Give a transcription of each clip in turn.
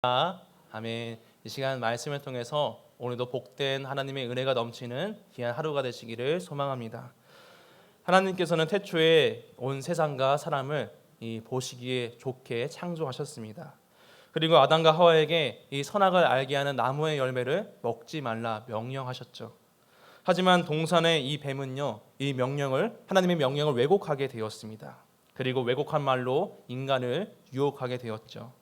아멘. 이 시간 말씀을 통해서 오늘도 복된 하나님의 은혜가 넘치는 귀한 하루가 되시기를 소망합니다. 하나님께서는 태초에 온 세상과 사람을 보시기에 좋게 창조하셨습니다. 그리고 아담과 하와에게 이 선악을 알게 하는 나무의 열매를 먹지 말라 명령하셨죠. 하지만 동산의 이 뱀은요, 하나님의 명령을 왜곡하게 되었습니다. 그리고 왜곡한 말로 인간을 유혹하게 되었죠.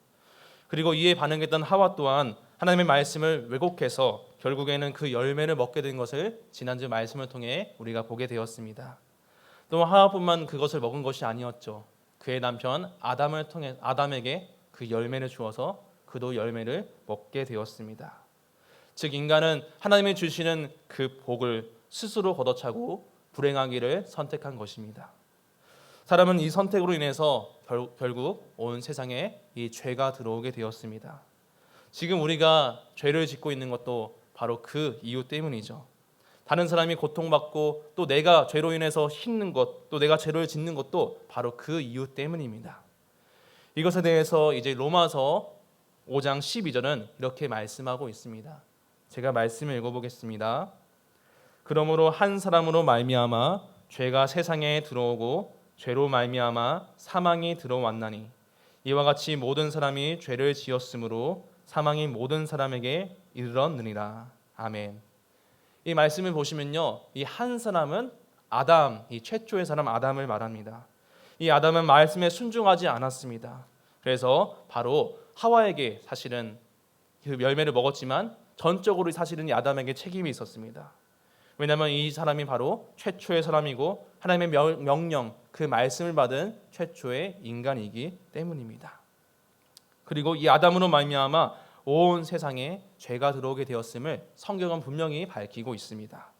그리고 이에 반응했던 하와 또한 하나님의 말씀을 왜곡해서 결국에는 그 열매를 먹게 된 것을 지난주 말씀을 통해 우리가 보게 되었습니다. 또 하와뿐만 그것을 먹은 것이 아니었죠. 그의 남편 아담에게 그 열매를 주어서 그도 열매를 먹게 되었습니다. 즉 인간은 하나님이 주시는 그 복을 스스로 걷어차고 불행하기를 선택한 것입니다. 사람은 이 선택으로 인해서 결국 온 세상에 이 죄가 들어오게 되었습니다. 지금 우리가 죄를 짓고 있는 것도 바로 그 이유 때문이죠. 다른 사람이 고통받고 또 내가 죄로 인해서 힘든 것, 또 내가 죄를 짓는 것도 바로 그 이유 때문입니다. 이것에 대해서 이제 로마서 5장 12절은 이렇게 말씀하고 있습니다. 제가 말씀을 읽어보겠습니다. 그러므로 한 사람으로 말미암아 죄가 세상에 들어오고 죄로 말미암아 사망이 들어왔나니 이와 같이 모든 사람이 죄를 지었으므로 사망이 모든 사람에게 이르렀느니라. 아멘. 이 말씀을 보시면요, 이 한 사람은 아담, 이 최초의 사람 아담을 말합니다. 이 아담은 말씀에 순종하지 않았습니다. 그래서 바로 하와에게 사실은 그 열매를 먹었지만 전적으로 사실은 이 아담에게 책임이 있었습니다. 왜냐하면 이 사람이 바로 최초의 사람이고 하나님의 명령, 그 말씀을 받은 최초의 인간이기 때문입니다. 그리고 이 아담으로 말미암아 온 세상에 죄가 들어오게 되었음을 성경은 분명히 밝히고 있습니다.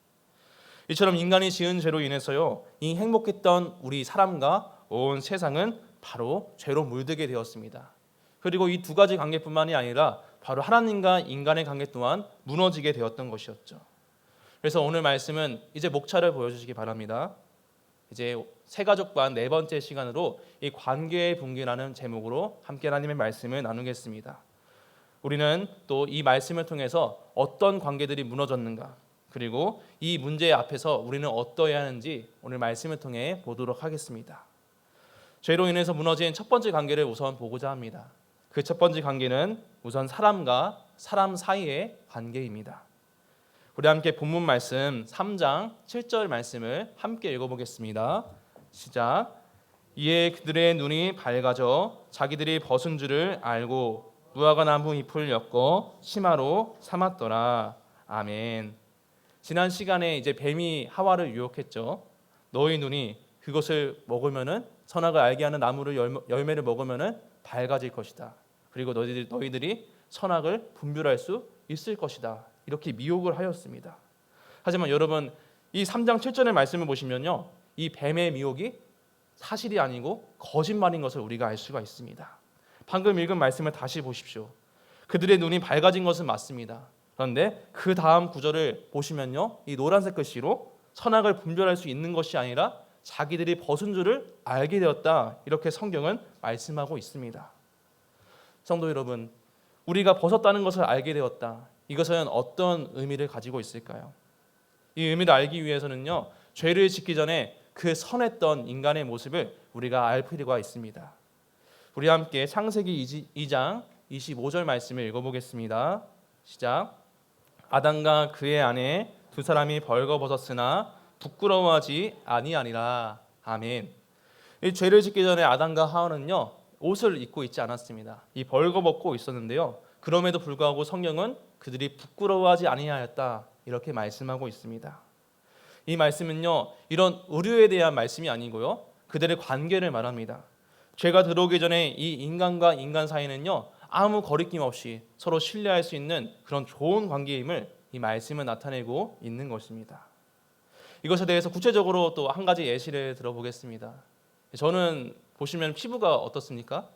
이처럼 인간이 지은 죄로 인해서요, 이 행복했던 우리 사람과 온 세상은 바로 죄로 물들게 되었습니다. 그리고 이 두 가지 관계뿐만이 아니라 바로 하나님과 인간의 관계 또한 무너지게 되었던 것이었죠. 그래서 오늘 말씀은 이제 목차를 보여주시기 바랍니다. 이제 새가족반 네 번째 시간으로 이 관계의 붕괴라는 제목으로 함께 하나님의 말씀을 나누겠습니다. 우리는 또 이 말씀을 통해서 어떤 관계들이 무너졌는가, 그리고 이 문제 앞에서 우리는 어떠해야 하는지 오늘 말씀을 통해 보도록 하겠습니다. 죄로 인해서 무너진 첫 번째 관계를 우선 보고자 합니다. 그 첫 번째 관계는 우선 사람과 사람 사이의 관계입니다. 우리 함께 본문 말씀 3장 7절 말씀을 함께 읽어보겠습니다. 시작. 이에 그들의 눈이 밝아져 자기들이 벗은 줄을 알고 무화과 나무 잎을 엮어 치마로 삼았더라. 아멘. 지난 시간에 이제 뱀이 하와를 유혹했죠. 너희 눈이 그것을 먹으면은 선악을 알게 하는 나무를 열매를 먹으면은 밝아질 것이다. 그리고 너희들이 선악을 분별할 수 있을 것이다. 이렇게 미혹을 하였습니다. 하지만 여러분, 이 3장 7절의 말씀을 보시면요, 이 뱀의 미혹이 사실이 아니고 거짓말인 것을 우리가 알 수가 있습니다. 방금 읽은 말씀을 다시 보십시오. 그들의 눈이 밝아진 것은 맞습니다. 그런데 그 다음 구절을 보시면요, 이 노란색 글씨로 선악을 분별할 수 있는 것이 아니라 자기들이 벗은 줄을 알게 되었다. 이렇게 성경은 말씀하고 있습니다. 성도 여러분, 우리가 벗었다는 것을 알게 되었다. 이것은 어떤 의미를 가지고 있을까요? 이 의미를 알기 위해서는요, 죄를 짓기 전에 그 선했던 인간의 모습을 우리가 알 필요가 있습니다. 우리 함께 창세기 2장 25절 말씀을 읽어보겠습니다. 시작. 아담과 그의 아내 두 사람이 벌거벗었으나 부끄러워하지 아니하니라. 아멘. 이 죄를 짓기 전에 아담과 하와는요, 옷을 입고 있지 않았습니다. 이 벌거벗고 있었는데요, 그럼에도 불구하고 성경은 그들이 부끄러워하지 아니하였다. 이렇게 말씀하고 있습니다. 이 말씀은요, 이런 의료에 대한 말씀이 아니고요, 그들의 관계를 말합니다. 죄가 들어오기 전에 이 인간과 인간 사이는요, 아무 거리낌 없이 서로 신뢰할 수 있는 그런 좋은 관계임을 이 말씀은 나타내고 있는 것입니다. 이것에 대해서 구체적으로 또 한 가지 예시를 들어보겠습니다. 저는 보시면 피부가 어떻습니까?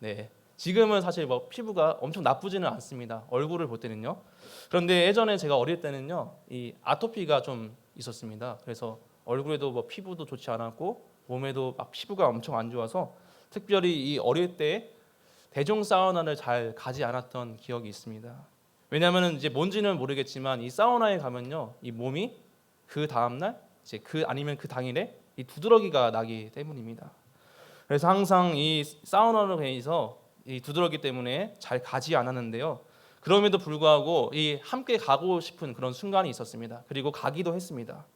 네, 지금은 사실 피부가 엄청 나쁘지는 않습니다. 얼굴을 볼 때는요. 그런데 예전에 제가 어릴 때는요, 이 아토피가 좀 있었습니다. 그래서 얼굴에도 피부도 좋지 않았고 몸에도 막 피부가 엄청 안 좋아서 특별히 이 어릴 때 대종 사우나를 잘 가지 않았던 기억이 있습니다. 왜냐하면 이제 뭔지는 모르겠지만 이 사우나에 가면요, 이 몸이 그 다음날 이제 아니면 그 당일에 이 두드러기가 나기 때문입니다. 그래서 항상 이 사우나로 인해서 이 두드러기 때문에 잘 가지 않았는데요. 그럼에도 불구하고 이 함께 가고 싶은 그런 순간이 있었습니다. 그리고 가기도 했습니다.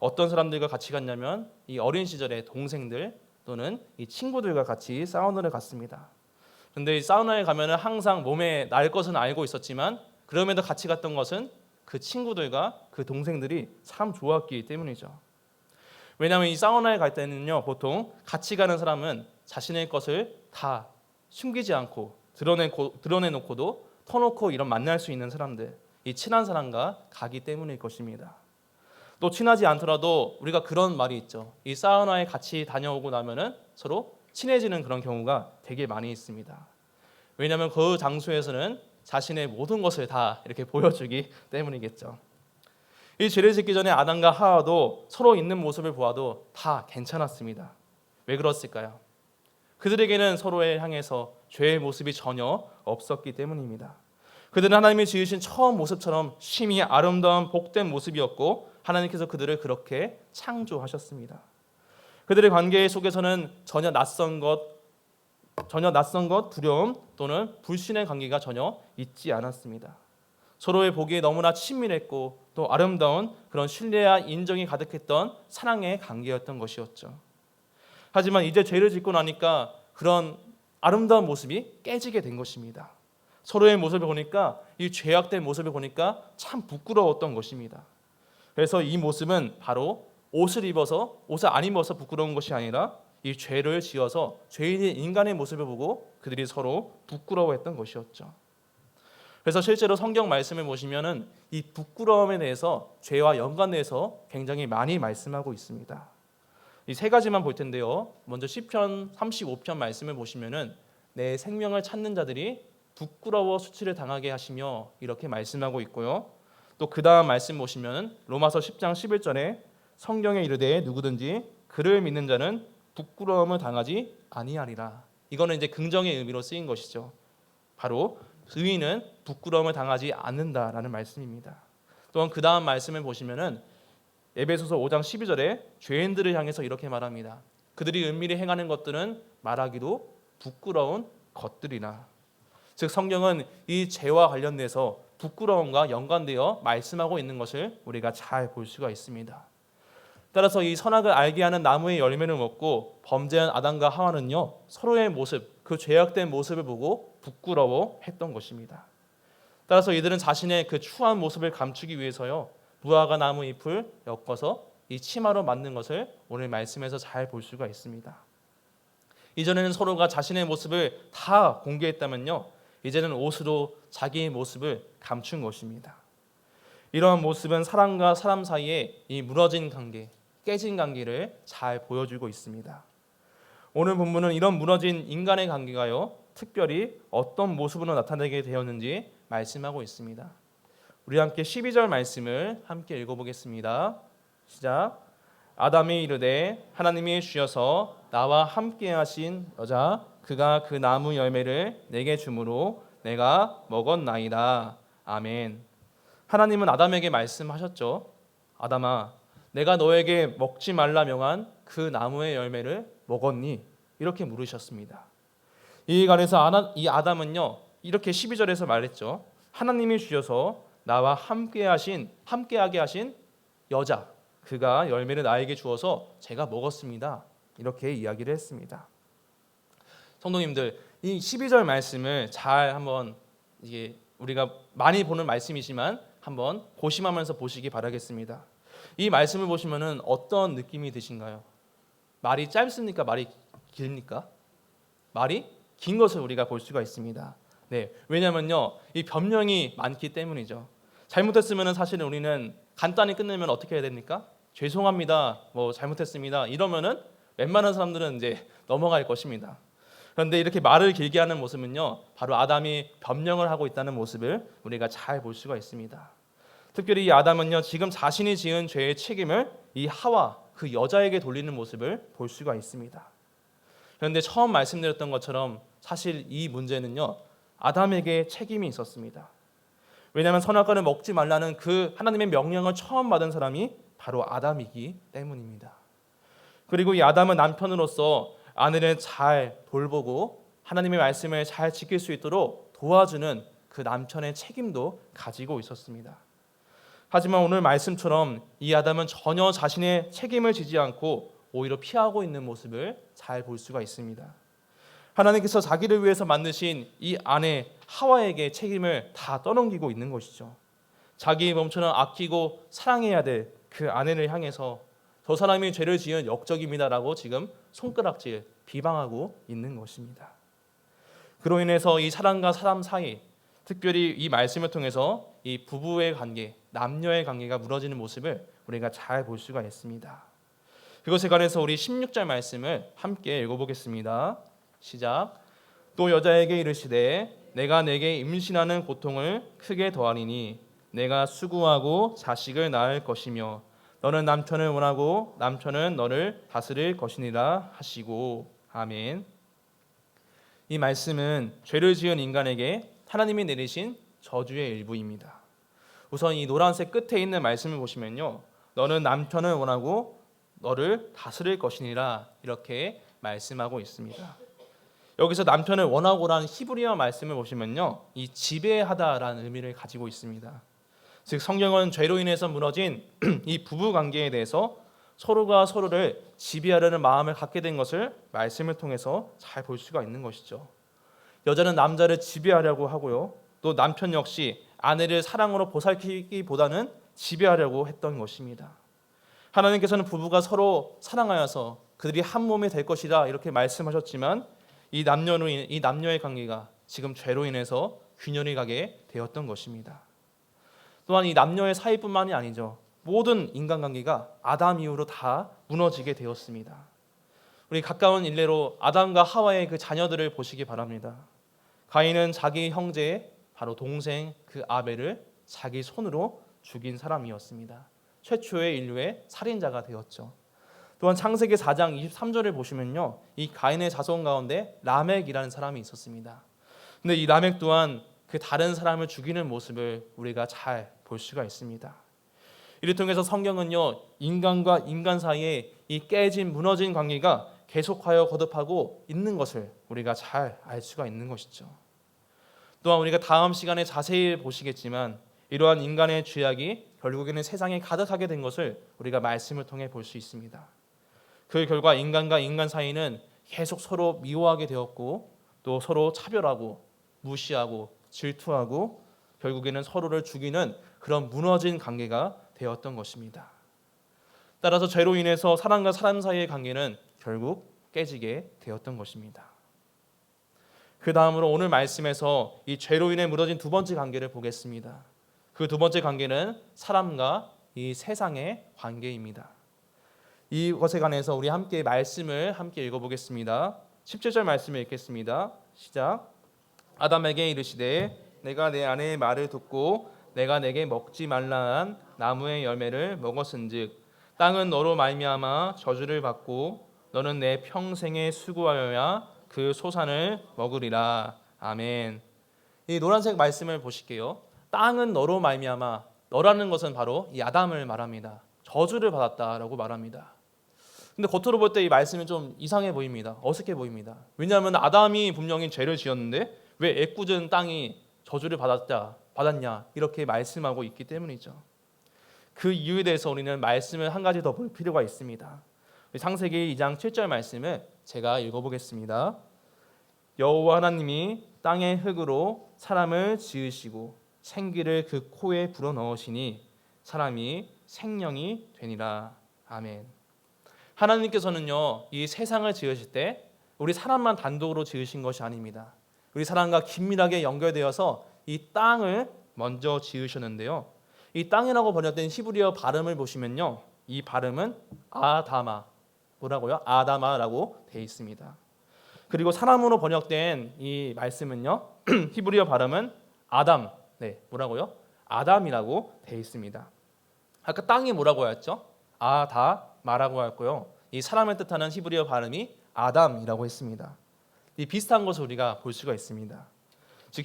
어떤 사람들과 같이 갔냐면 이 어린 시절의 동생들 또는 이 친구들과 같이 사우나를 갔습니다. 그런데 이 사우나에 가면은 항상 몸에 날 것은 알고 있었지만 그럼에도 같이 갔던 것은 그 친구들과 그 동생들이 참 좋았기 때문이죠. 왜냐하면 이 사우나에 갈 때는요, 보통 같이 가는 사람은 자신의 것을 다 숨기지 않고 드러내놓고도 터놓고 이런 만날 수 있는 사람들, 이 친한 사람과 가기 때문일 것입니다. 또 친하지 않더라도 우리가 그런 말이 있죠. 이 사우나에 같이 다녀오고 나면은 서로 친해지는 그런 경우가 되게 많이 있습니다. 왜냐하면 그 장소에서는 자신의 모든 것을 다 이렇게 보여주기 때문이겠죠. 이 죄를 짓기 전에 아담과 하와도 서로 있는 모습을 보아도 다 괜찮았습니다. 왜 그랬을까요? 그들에게는 서로에 향해서 죄의 모습이 전혀 없었기 때문입니다. 그들은 하나님이 지으신 처음 모습처럼 심히 아름다운 복된 모습이었고 하나님께서 그들을 그렇게 창조하셨습니다. 그들의 관계 속에서는 전혀 낯선 것, 두려움 또는 불신의 관계가 전혀 있지 않았습니다. 서로의 보기에 너무나 친밀했고 또 아름다운 그런 신뢰와 인정이 가득했던 사랑의 관계였던 것이었죠. 하지만 이제 죄를 짓고 나니까 그런 아름다운 모습이 깨지게 된 것입니다. 서로의 모습을 보니까 이 죄악된 모습을 보니까 참 부끄러웠던 것입니다. 그래서 이 모습은 바로 옷을 안 입어서 부끄러운 것이 아니라 이 죄를 지어서 죄인인 인간의 모습을 보고 그들이 서로 부끄러워했던 것이었죠. 그래서 실제로 성경 말씀을 보시면은 이 부끄러움에 대해서 죄와 연관돼서 굉장히 많이 말씀하고 있습니다. 이 세 가지만 볼 텐데요. 먼저 시편 35편 말씀을 보시면은 내 생명을 찾는 자들이 부끄러워 수치를 당하게 하시며 이렇게 말씀하고 있고요. 또 그 다음 말씀 보시면 로마서 10장 11절에 성경에 이르되 누구든지 그를 믿는 자는 부끄러움을 당하지 아니하리라. 이거는 이제 긍정의 의미로 쓰인 것이죠. 바로 의인은 부끄러움을 당하지 않는다라는 말씀입니다. 또한 그 다음 말씀을 보시면은 에베소서 5장 12절에 죄인들을 향해서 이렇게 말합니다. 그들이 은밀히 행하는 것들은 말하기도 부끄러운 것들이나. 즉 성경은 이 죄와 관련돼서 부끄러움과 연관되어 말씀하고 있는 것을 우리가 잘 볼 수가 있습니다. 따라서 이 선악을 알게 하는 나무의 열매를 먹고 범죄한 아담과 하와는요, 서로의 모습, 그 죄악된 모습을 보고 부끄러워했던 것입니다. 따라서 이들은 자신의 그 추한 모습을 감추기 위해서요, 무화과 나무 잎을 엮어서 이 치마로 만든 것을 오늘 말씀에서 잘 볼 수가 있습니다. 이전에는 서로가 자신의 모습을 다 공개했다면요, 이제는 옷으로 자기의 모습을 감춘 것입니다. 이러한 모습은 사람과 사람 사이에 이 무너진 관계, 깨진 관계를 잘 보여주고 있습니다. 오늘 본문은 이런 무너진 인간의 관계가요, 특별히 어떤 모습으로 나타나게 되었는지 말씀하고 있습니다. 우리 함께 12절 말씀을 함께 읽어보겠습니다. 시작. 아담이 이르되 하나님이 주셔서 나와 함께 하신 여자 그가 그 나무 열매를 내게 주므로 내가 먹었나이다. 아멘. 하나님은 아담에게 말씀하셨죠. 아담아, 내가 너에게 먹지 말라 명한 그 나무의 열매를 먹었니? 이렇게 물으셨습니다. 이 관해서 이 아담은요, 이렇게 12절에서 말했죠. 하나님이 주셔서 나와 함께하게 하신 여자, 그가 열매를 나에게 주어서 제가 먹었습니다. 이렇게 이야기를 했습니다. 성도님들, 이 12절 말씀을 잘 한번 이게 우리가 많이 보는 말씀이지만 한번 고심하면서 보시기 바라겠습니다. 이 말씀을 보시면은 어떤 느낌이 드신가요? 말이 짧습니까? 말이 깁니까? 말이 긴 것을 우리가 볼 수가 있습니다. 네, 왜냐면요, 이 변명이 많기 때문이죠. 잘못했으면 사실은 우리는 간단히 끝내면 어떻게 해야 됩니까? 죄송합니다, 잘못했습니다. 이러면은 웬만한 사람들은 이제 넘어갈 것입니다. 그런데 이렇게 말을 길게 하는 모습은요, 바로 아담이 변명을 하고 있다는 모습을 우리가 잘 볼 수가 있습니다. 특별히 이 아담은요, 지금 자신이 지은 죄의 책임을 이 하와 그 여자에게 돌리는 모습을 볼 수가 있습니다. 그런데 처음 말씀드렸던 것처럼 사실 이 문제는요, 아담에게 책임이 있었습니다. 왜냐하면 선악과를 먹지 말라는 그 하나님의 명령을 처음 받은 사람이 바로 아담이기 때문입니다. 그리고 이 아담은 남편으로서 아내를 잘 돌보고 하나님의 말씀을 잘 지킬 수 있도록 도와주는 그 남편의 책임도 가지고 있었습니다. 하지만 오늘 말씀처럼 이 아담은 전혀 자신의 책임을 지지 않고 오히려 피하고 있는 모습을 잘 볼 수가 있습니다. 하나님께서 자기를 위해서 만드신 이 아내 하와에게 책임을 다 떠넘기고 있는 것이죠. 자기의 몸처럼 아끼고 사랑해야 될 그 아내를 향해서 저 사람이 죄를 지은 역적입니다라고 지금 손가락질 비방하고 있는 것입니다. 그로 인해서 이 사람과 사람 사이, 특별히 이 말씀을 통해서 이 부부의 관계, 남녀의 관계가 무너지는 모습을 우리가 잘 볼 수가 있습니다. 그것에 관해서 우리 16절 말씀을 함께 읽어보겠습니다. 시작. 또 여자에게 이르시되 내가 내게 임신하는 고통을 크게 더하리니 내가 수고하고 자식을 낳을 것이며 너는 남편을 원하고 남편은 너를 다스릴 것이니라 하시고. 아멘. 이 말씀은 죄를 지은 인간에게 하나님이 내리신 저주의 일부입니다. 우선 이 노란색 끝에 있는 말씀을 보시면요, 너는 남편을 원하고 너를 다스릴 것이니라 이렇게 말씀하고 있습니다. 여기서 남편을 원하고라는 히브리어 말씀을 보시면요, 이 지배하다라는 의미를 가지고 있습니다. 즉 성경은 죄로 인해서 무너진 이 부부 관계에 대해서 서로가 서로를 지배하려는 마음을 갖게 된 것을 말씀을 통해서 잘 볼 수가 있는 것이죠. 여자는 남자를 지배하려고 하고요, 또 남편 역시 아내를 사랑으로 보살피기보다는 지배하려고 했던 것입니다. 하나님께서는 부부가 서로 사랑하여서 그들이 한 몸이 될 것이다 이렇게 말씀하셨지만 이 남녀의 관계가 지금 죄로 인해서 균열이 가게 되었던 것입니다. 또한 이 남녀의 사이뿐만이 아니죠. 모든 인간관계가 아담 이후로 다 무너지게 되었습니다. 우리 가까운 일례로 아담과 하와의 그 자녀들을 보시기 바랍니다. 가인은 자기 형제 바로 동생 그 아벨을 자기 손으로 죽인 사람이었습니다. 최초의 인류의 살인자가 되었죠. 또한 창세기 4장 23절을 보시면요, 이 가인의 자손 가운데 라멕이라는 사람이 있었습니다. 근데 이 라멕 또한 그 다른 사람을 죽이는 모습을 우리가 잘 볼 수가 있습니다. 이를 통해서 성경은요, 인간과 인간 사이에 이 깨진 무너진 관계가 계속하여 거듭하고 있는 것을 우리가 잘 알 수가 있는 것이죠. 또한 우리가 다음 시간에 자세히 보시겠지만 이러한 인간의 죄악이 결국에는 세상에 가득하게 된 것을 우리가 말씀을 통해 볼 수 있습니다. 그 결과 인간과 인간 사이는 계속 서로 미워하게 되었고 또 서로 차별하고 무시하고 질투하고 결국에는 서로를 죽이는 그런 무너진 관계가 되었던 것입니다. 따라서 죄로 인해서 사람과 사람 사이의 관계는 결국 깨지게 되었던 것입니다. 그 다음으로 오늘 말씀에서 이 죄로 인해 무너진 두 번째 관계를 보겠습니다. 그 두 번째 관계는 사람과 이 세상의 관계입니다. 이것에 관해서 우리 함께 말씀을 함께 읽어보겠습니다. 17절 말씀을 읽겠습니다. 시작. 아담에게 이르시되 내가 내 아내의 말을 듣고 내가 내게 먹지 말라 한 나무의 열매를 먹었은즉 땅은 너로 말미암아 저주를 받고 너는 내 평생에 수고하여야 그 소산을 먹으리라. 아멘. 이 노란색 말씀을 보실게요. 땅은 너로 말미암아, 너라는 것은 바로 이 아담을 말합니다. 저주를 받았다라고 말합니다. 근데 겉으로 볼 때 이 말씀이 좀 이상해 보입니다. 어색해 보입니다. 왜냐하면 아담이 분명히 죄를 지었는데 왜 애꿎은 땅이 저주를 받았냐 이렇게 말씀하고 있기 때문이죠. 그 이유에 대해서 우리는 말씀을 한 가지 더 볼 필요가 있습니다. 창세기 2장 7절 말씀을 제가 읽어보겠습니다. 여호와 하나님이 땅의 흙으로 사람을 지으시고 생기를 그 코에 불어넣으시니 사람이 생명이 되니라. 아멘. 하나님께서는요, 이 세상을 지으실 때 우리 사람만 단독으로 지으신 것이 아닙니다. 우리 사람과 긴밀하게 연결되어서 이 땅을 먼저 지으셨는데요, 이 땅이라고 번역된 히브리어 발음을 보시면요, 이 발음은 아다마, 뭐라고요? 아다마라고 되어 있습니다. 그리고 사람으로 번역된 이 말씀은요, 히브리어 발음은 아담, 뭐라고요? 아담이라고 되어 있습니다. 아까 땅이 뭐라고 하였죠? 아다마라고 했고요, 이 사람을 뜻하는 히브리어 발음이 아담이라고 했습니다. 이 비슷한 것을 우리가 볼 수가 있습니다. 즉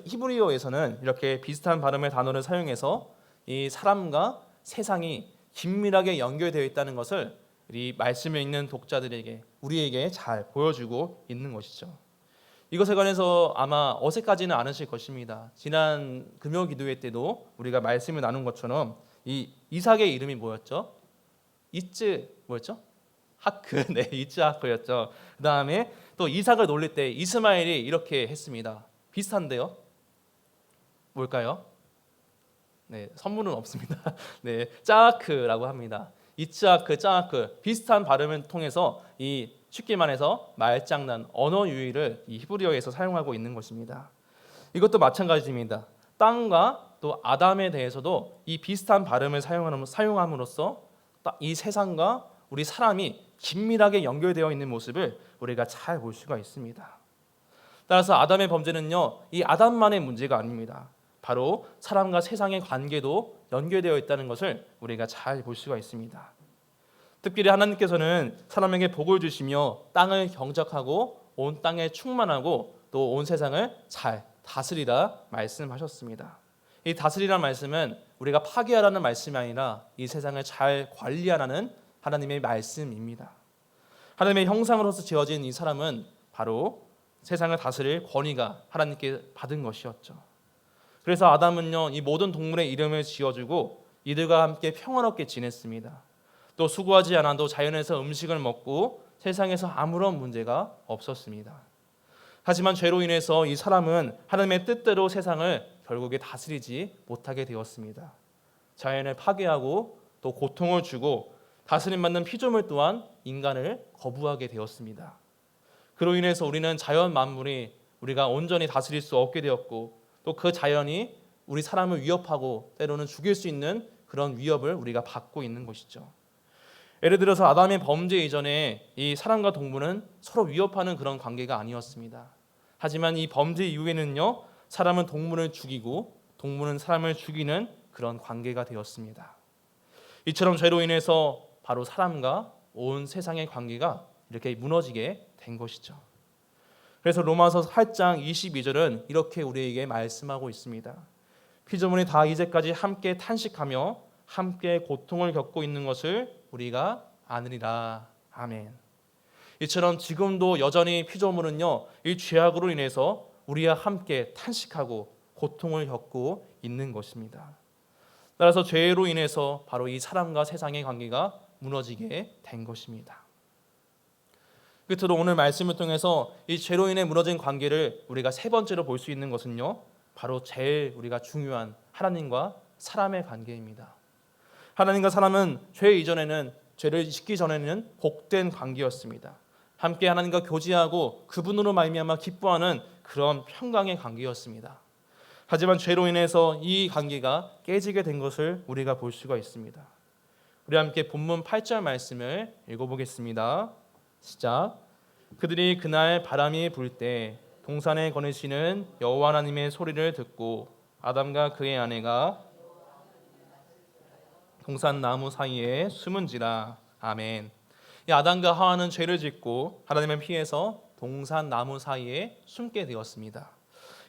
히브리어에서는 이렇게 비슷한 발음의 단어를 사용해서 이 사람과 세상이 긴밀하게 연결되어 있다는 것을 이 말씀에 있는 독자들에게 우리에게 잘 보여주고 있는 것이죠. 이것에 관해서 아마 어색하지는 않으실 것입니다. 지난 금요 기도회 때도 우리가 말씀을 나눈 것처럼 이 이삭의 이름이 뭐였죠? 뭐였죠? 하크, 네, 이츠하크였죠. 그 다음에 또 이삭을 놀릴 때 이스마엘이 이렇게 했습니다. 비슷한데요? 뭘까요? 네, 선물은 없습니다. 네, 짜크라고 합니다. 이츠하크, 짜크 비슷한 발음을 통해서 이 쉽게 말해서 말장난, 언어 유희를 이 히브리어에서 사용하고 있는 것입니다. 이것도 마찬가지입니다. 땅과 또 아담에 대해서도 이 비슷한 발음을 사용함으로써 이 세상과 우리 사람이 긴밀하게 연결되어 있는 모습을 우리가 잘 볼 수가 있습니다. 따라서 아담의 범죄는요, 이 아담만의 문제가 아닙니다. 바로 사람과 세상의 관계도 연결되어 있다는 것을 우리가 잘 볼 수가 있습니다. 특별히 하나님께서는 사람에게 복을 주시며 땅을 경작하고 온 땅에 충만하고 또 온 세상을 잘 다스리라 말씀하셨습니다. 이 다스리라는 말씀은 우리가 파괴하라는 말씀이 아니라 이 세상을 잘 관리하라는 하나님의 말씀입니다. 하나님의 형상으로서 지어진 이 사람은 바로 세상을 다스릴 권위가 하나님께 받은 것이었죠. 그래서 아담은요, 이 모든 동물의 이름을 지어주고 이들과 함께 평화롭게 지냈습니다. 또 수고하지 않아도 자연에서 음식을 먹고 세상에서 아무런 문제가 없었습니다. 하지만 죄로 인해서 이 사람은 하나님의 뜻대로 세상을 결국에 다스리지 못하게 되었습니다. 자연을 파괴하고 또 고통을 주고 다스림받는 피조물 또한 인간을 거부하게 되었습니다. 그로 인해서 우리는 자연 만물이 우리가 온전히 다스릴 수 없게 되었고 또 그 자연이 우리 사람을 위협하고 때로는 죽일 수 있는 그런 위협을 우리가 받고 있는 것이죠. 예를 들어서 아담의 범죄 이전에 이 사람과 동물은 서로 위협하는 그런 관계가 아니었습니다. 하지만 이 범죄 이후에는요, 사람은 동물을 죽이고 동물은 사람을 죽이는 그런 관계가 되었습니다. 이처럼 죄로 인해서 바로 사람과 온 세상의 관계가 이렇게 무너지게 된 것이죠. 그래서 로마서 8장 22절은 이렇게 우리에게 말씀하고 있습니다. 피조물이 다 이제까지 함께 탄식하며 함께 고통을 겪고 있는 것을 우리가 아느니라. 아멘. 이처럼 지금도 여전히 피조물은요, 이 죄악으로 인해서 우리와 함께 탄식하고 고통을 겪고 있는 것입니다. 따라서 죄로 인해서 바로 이 사람과 세상의 관계가 무너지게 된 것입니다. 끝으로 오늘 말씀을 통해서 이 죄로 인해 무너진 관계를 우리가 세 번째로 볼 수 있는 것은요, 바로 제일 우리가 중요한 하나님과 사람의 관계입니다. 하나님과 사람은 죄 이전에는, 죄를 짓기 전에는 복된 관계였습니다. 함께 하나님과 교제하고 그분으로 말미암아 기뻐하는 그런 평강의 관계였습니다. 하지만 죄로 인해서 이 관계가 깨지게 된 것을 우리가 볼 수가 있습니다. 우리 함께 본문 8절 말씀을 읽어보겠습니다. 시작. 그들이 그날 바람이 불 때 동산에 거느시는 여호와 하나님의 소리를 듣고 아담과 그의 아내가 동산 나무 사이에 숨은지라. 아멘. 이 아담과 하와는 죄를 짓고 하나님을 피해서 동산 나무 사이에 숨게 되었습니다.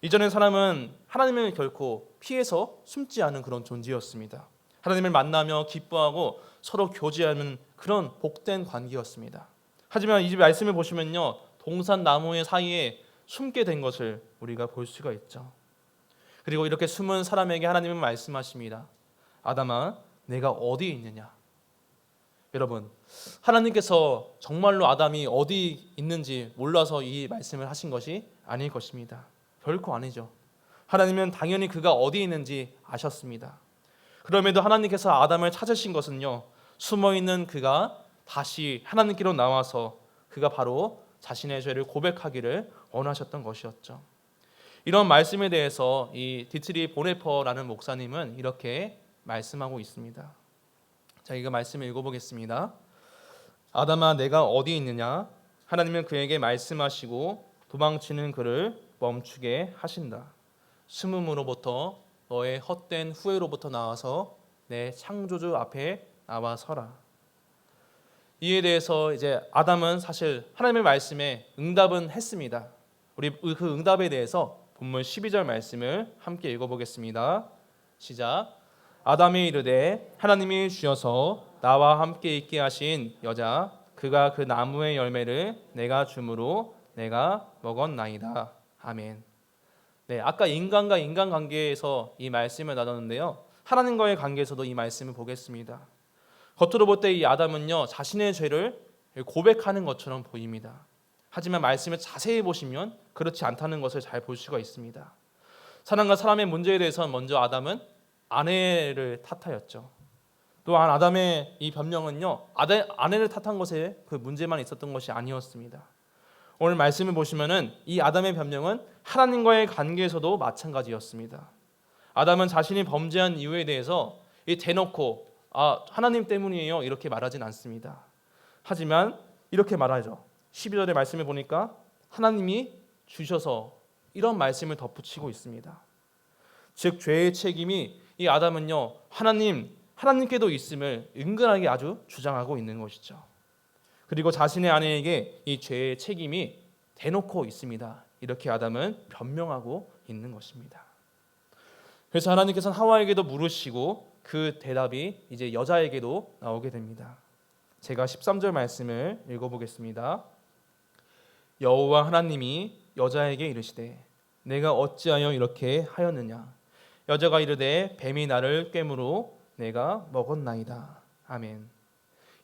이전의 사람은 하나님을 결코 피해서 숨지 않은 그런 존재였습니다. 하나님을 만나며 기뻐하고 서로 교제하는 그런 복된 관계였습니다. 하지만 이 말씀을 보시면요, 동산 나무의 사이에 숨게 된 것을 우리가 볼 수가 있죠. 그리고 이렇게 숨은 사람에게 하나님은 말씀하십니다. 아담아, 내가 어디에 있느냐? 여러분, 하나님께서 정말로 아담이 어디 있는지 몰라서 이 말씀을 하신 것이 아닐 것입니다. 결코 아니죠. 하나님은 당연히 그가 어디 있는지 아셨습니다. 그럼에도 하나님께서 아담을 찾으신 것은요, 숨어있는 그가 다시 하나님께로 나와서 그가 바로 자신의 죄를 고백하기를 원하셨던 것이었죠. 이런 말씀에 대해서 이 디트리 보네퍼라는 목사님은 이렇게 말씀하고 있습니다. 자, 이거 말씀을 읽어보겠습니다. 아담아, 내가 어디 있느냐? 하나님은 그에게 말씀하시고 도망치는 그를 멈추게 하신다. 숨음으로부터 너의 헛된 후회로부터 나와서 내 창조주 앞에 나와 서라. 이에 대해서 이제 아담은 사실 하나님의 말씀에 응답은 했습니다. 우리 그 응답에 대해서 본문 12절 말씀을 함께 읽어보겠습니다. 시작. 아담이 이르되 하나님이 주셔서 나와 함께 있게 하신 여자 그가 그 나무의 열매를 내가 주므로 내가 먹었나이다. 아멘. 네, 아까 인간과 인간 관계에서 이 말씀을 나눴는데요. 하나님과의 관계에서도 이 말씀을 보겠습니다. 겉으로 볼 때 이 아담은요 자신의 죄를 고백하는 것처럼 보입니다. 하지만 말씀을 자세히 보시면 그렇지 않다는 것을 잘 볼 수가 있습니다. 사람과 사람의 문제에 대해서는 먼저 아담은 아내를 탓하였죠. 또한 아담의 이 변명은요 아내를 탓한 것에 그 문제만 있었던 것이 아니었습니다. 오늘 말씀을 보시면은 이 아담의 변명은 하나님과의 관계에서도 마찬가지였습니다. 아담은 자신이 범죄한 이유에 대해서 이 대놓고 하나님 때문이에요 이렇게 말하진 않습니다. 하지만 이렇게 말하죠. 12절의 말씀을 보니까 하나님이 주셔서 이런 말씀을 덧붙이고 있습니다. 즉 죄의 책임이 이 아담은요 하나님께도 있음을 은근하게 아주 주장하고 있는 것이죠. 그리고 자신의 아내에게 이 죄의 책임이 대놓고 있습니다. 이렇게 아담은 변명하고 있는 것입니다. 그래서 하나님께서는 하와에게도 물으시고 그 대답이 이제 여자에게도 나오게 됩니다. 제가 13절 말씀을 읽어보겠습니다. 여호와 하나님이 여자에게 이르시되 내가 어찌하여 이렇게 하였느냐 여자가 이르되 뱀이 나를 꿰므로 내가 먹었나이다. 아멘.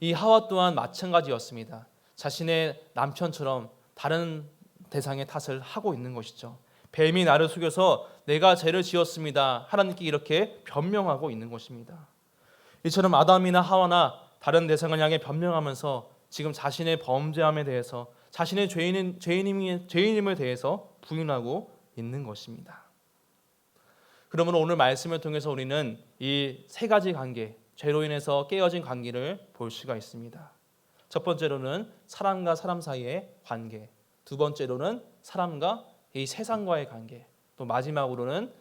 이 하와 또한 마찬가지였습니다. 자신의 남편처럼 다른 대상의 탓을 하고 있는 것이죠. 뱀이 나를 속여서 내가 죄를 지었습니다. 하나님께 이렇게 변명하고 있는 것입니다. 이처럼 아담이나 하와나 다른 대상을 향해 변명하면서 지금 자신의 범죄함에 대해서 자신의 죄인임을 대해서 부인하고 있는 것입니다. 그러므로 오늘 말씀을 통해서 우리는 이 세 가지 관계, 죄로 인해서 깨어진 관계를 볼 수가 있습니다. 첫 번째로는 사람과 사람 사이의 관계, 두 번째로는 사람과 이 세상과의 관계, 또 마지막으로는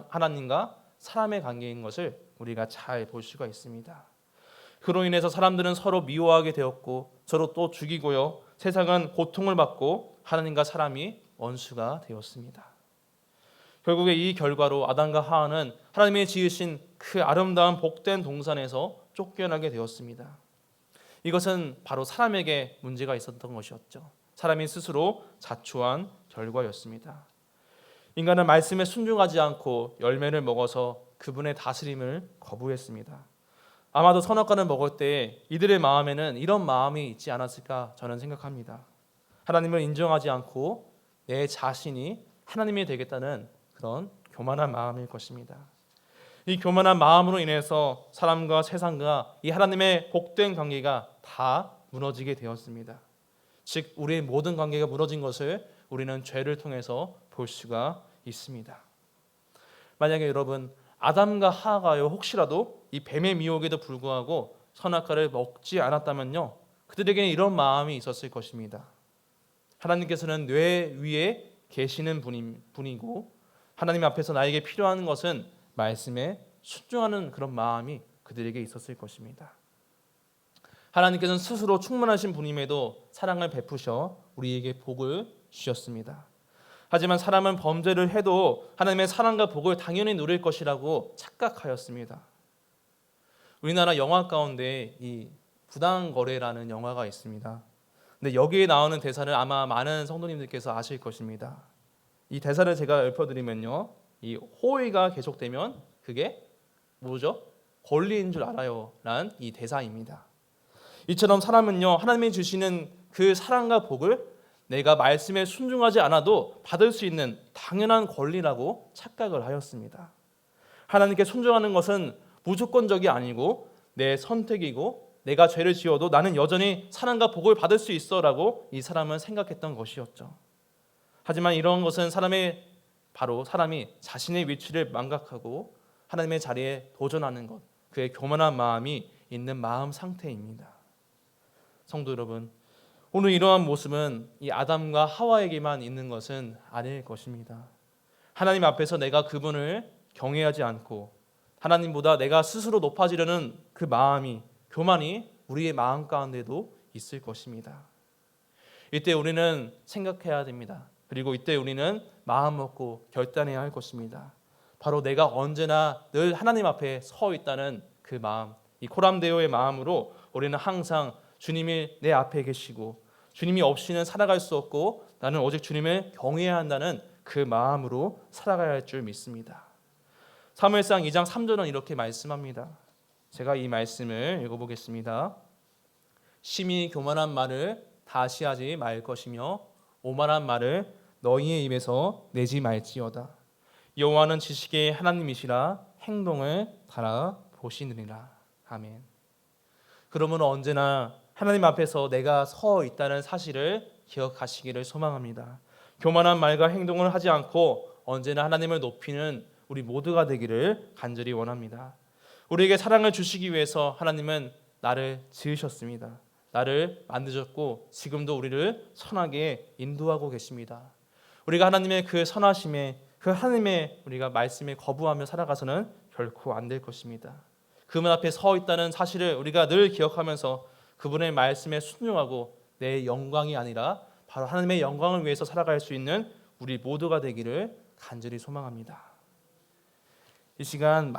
하나님과 사람의 관계인 것을 우리가 잘 볼 수가 있습니다. 그로 인해서 사람들은 서로 미워하게 되었고 서로 또 죽이고요. 세상은 고통을 받고 하나님과 사람이 원수가 되었습니다. 결국에 이 결과로 아담과 하와는 하나님이 지으신 그 아름다운 복된 동산에서 쫓겨나게 되었습니다. 이것은 바로 사람에게 문제가 있었던 것이었죠. 사람이 스스로 자초한 결과였습니다. 인간은 말씀에 순종하지 않고 열매를 먹어서 그분의 다스림을 거부했습니다. 아마도 선악과를 먹을 때 이들의 마음에는 이런 마음이 있지 않았을까 저는 생각합니다. 하나님을 인정하지 않고 내 자신이 하나님이 되겠다는 그런 교만한 마음일 것입니다. 이 교만한 마음으로 인해서 사람과 세상과 이 하나님의 복된 관계가 다 무너지게 되었습니다. 즉 우리의 모든 관계가 무너진 것을 우리는 죄를 통해서 볼 수가 있습니다. 만약에 여러분 아담과 하와가요 혹시라도 이 뱀의 미혹에도 불구하고 선악과를 먹지 않았다면요 그들에게는 이런 마음이 있었을 것입니다. 하나님께서는 뇌 위에 계시는 분이고 하나님 앞에서 나에게 필요한 것은 말씀에 순종하는 그런 마음이 그들에게 있었을 것입니다. 하나님께서는 스스로 충만하신 분임에도 사랑을 베푸셔 우리에게 복을 주셨습니다. 하지만 사람은 범죄를 해도 하나님의 사랑과 복을 당연히 누릴 것이라고 착각하였습니다. 우리나라 영화 가운데 이 부당거래라는 영화가 있습니다. 근데 여기에 나오는 대사를 아마 많은 성도님들께서 아실 것입니다. 이 대사를 제가 읊어드리면요, 이 호의가 계속되면 그게 뭐죠? 권리인 줄 알아요 라는 이 대사입니다. 이처럼 사람은요 하나님이 주시는 그 사랑과 복을 내가 말씀에 순종하지 않아도 받을 수 있는 당연한 권리라고 착각을 하였습니다. 하나님께 순종하는 것은 무조건적이 아니고 내 선택이고 내가 죄를 지어도 나는 여전히 사랑과 복을 받을 수 있어라고 이 사람은 생각했던 것이었죠. 하지만 이런 것은 사람이 자신의 위치를 망각하고 하나님의 자리에 도전하는 것, 그의 교만한 마음이 있는 마음 상태입니다. 성도 여러분, 오늘 이러한 모습은 이 아담과 하와에게만 있는 것은 아닐 것입니다. 하나님 앞에서 내가 그분을 경외하지 않고 하나님보다 내가 스스로 높아지려는 그 마음이, 교만이 우리의 마음 가운데도 있을 것입니다. 이때 우리는 생각해야 됩니다. 그리고 이때 우리는 마음 먹고 결단해야 할 것입니다. 바로 내가 언제나 늘 하나님 앞에 서 있다는 그 마음, 이 코람데오의 마음으로 우리는 항상 주님이 내 앞에 계시고 주님이 없이는 살아갈 수 없고 나는 오직 주님을 경외해야 한다는 그 마음으로 살아가야 할 줄 믿습니다. 사무엘상 2장 3절은 이렇게 말씀합니다. 제가 이 말씀을 읽어보겠습니다. 심히 교만한 말을 다시 하지 말 것이며 오만한 말을 너희의 입에서 내지 말지어다. 여호와는 지식의 하나님이시라 행동을 달아보시느니라. 아멘. 그러므로 언제나 하나님 앞에서 내가 서 있다는 사실을 기억하시기를 소망합니다. 교만한 말과 행동을 하지 않고 언제나 하나님을 높이는 우리 모두가 되기를 간절히 원합니다. 우리에게 사랑을 주시기 위해서 하나님은 나를 지으셨습니다. 나를 만드셨고 지금도 우리를 선하게 인도하고 계십니다. 우리가 하나님의 그 선하심에 그 하나님의 우리가 말씀에 거부하며 살아가서는 결코 안 될 것입니다. 그분 앞에 서 있다는 사실을 우리가 늘 기억하면서 그분의 말씀에 순종하고 내 영광이 아니라 바로 하나님의 영광을 위해서 살아갈 수 있는 우리 모두가 되기를 간절히 소망합니다. 이 시간